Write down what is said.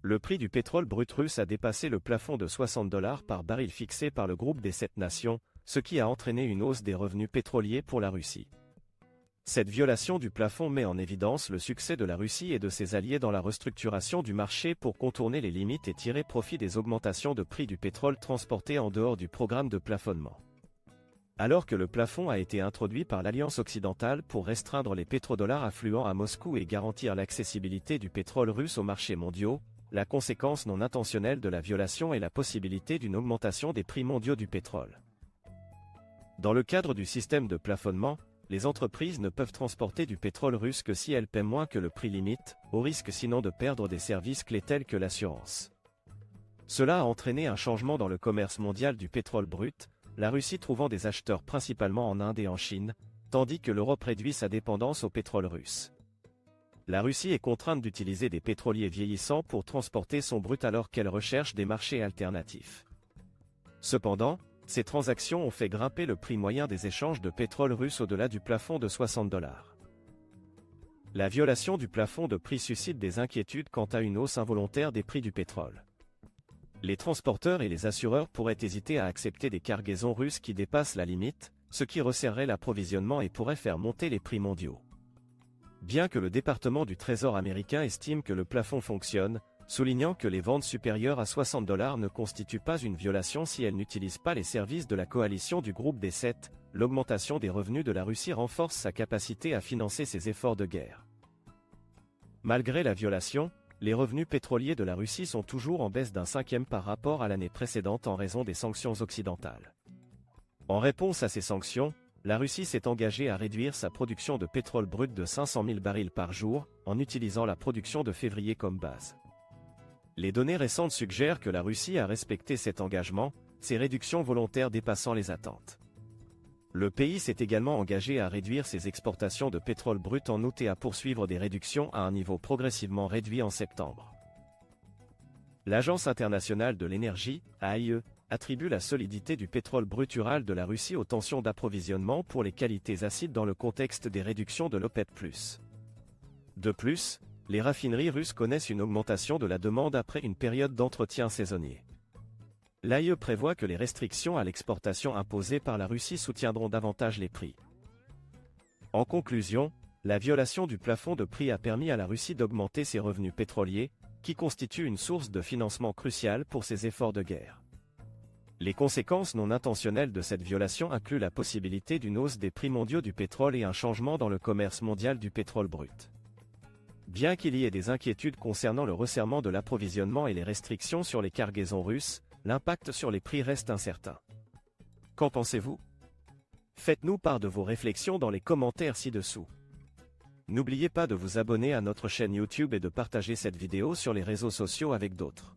Le prix du pétrole brut russe a dépassé le plafond de 60 $ par baril fixé par le groupe des 7 nations, ce qui a entraîné une hausse des revenus pétroliers pour la Russie. Cette violation du plafond met en évidence le succès de la Russie et de ses alliés dans la restructuration du marché pour contourner les limites et tirer profit des augmentations de prix du pétrole transporté en dehors du programme de plafonnement. Alors que le plafond a été introduit par l'Alliance occidentale pour restreindre les pétrodollars affluents à Moscou et garantir l'accessibilité du pétrole russe aux marchés mondiaux, la conséquence non intentionnelle de la violation est la possibilité d'une augmentation des prix mondiaux du pétrole. Dans le cadre du système de plafonnement, les entreprises ne peuvent transporter du pétrole russe que si elles paient moins que le prix limite, au risque sinon de perdre des services clés tels que l'assurance. Cela a entraîné un changement dans le commerce mondial du pétrole brut, la Russie trouvant des acheteurs principalement en Inde et en Chine, tandis que l'Europe réduit sa dépendance au pétrole russe. La Russie est contrainte d'utiliser des pétroliers vieillissants pour transporter son brut alors qu'elle recherche des marchés alternatifs. Cependant, ces transactions ont fait grimper le prix moyen des échanges de pétrole russe au-delà du plafond de 60 $. La violation du plafond de prix suscite des inquiétudes quant à une hausse involontaire des prix du pétrole. Les transporteurs et les assureurs pourraient hésiter à accepter des cargaisons russes qui dépassent la limite, ce qui resserrerait l'approvisionnement et pourrait faire monter les prix mondiaux. Bien que le département du Trésor américain estime que le plafond fonctionne, soulignant que les ventes supérieures à 60 $ ne constituent pas une violation si elles n'utilisent pas les services de la coalition du groupe des 7, l'augmentation des revenus de la Russie renforce sa capacité à financer ses efforts de guerre. Malgré la violation, les revenus pétroliers de la Russie sont toujours en baisse d'1/5 par rapport à l'année précédente en raison des sanctions occidentales. En réponse à ces sanctions, la Russie s'est engagée à réduire sa production de pétrole brut de 500 000 barils par jour, en utilisant la production de février comme base. Les données récentes suggèrent que la Russie a respecté cet engagement, ces réductions volontaires dépassant les attentes. Le pays s'est également engagé à réduire ses exportations de pétrole brut en août et à poursuivre des réductions à un niveau progressivement réduit en septembre. L'Agence internationale de l'énergie, AIE, attribue la solidité du pétrole brut ural de la Russie aux tensions d'approvisionnement pour les qualités acides dans le contexte des réductions de l'OPEP+. De plus, les raffineries russes connaissent une augmentation de la demande après une période d'entretien saisonnier. L'AIE prévoit que les restrictions à l'exportation imposées par la Russie soutiendront davantage les prix. En conclusion, la violation du plafond de prix a permis à la Russie d'augmenter ses revenus pétroliers, qui constituent une source de financement cruciale pour ses efforts de guerre. Les conséquences non intentionnelles de cette violation incluent la possibilité d'une hausse des prix mondiaux du pétrole et un changement dans le commerce mondial du pétrole brut. Bien qu'il y ait des inquiétudes concernant le resserrement de l'approvisionnement et les restrictions sur les cargaisons russes, l'impact sur les prix reste incertain. Qu'en pensez-vous? Faites-nous part de vos réflexions dans les commentaires ci-dessous. N'oubliez pas de vous abonner à notre chaîne YouTube et de partager cette vidéo sur les réseaux sociaux avec d'autres.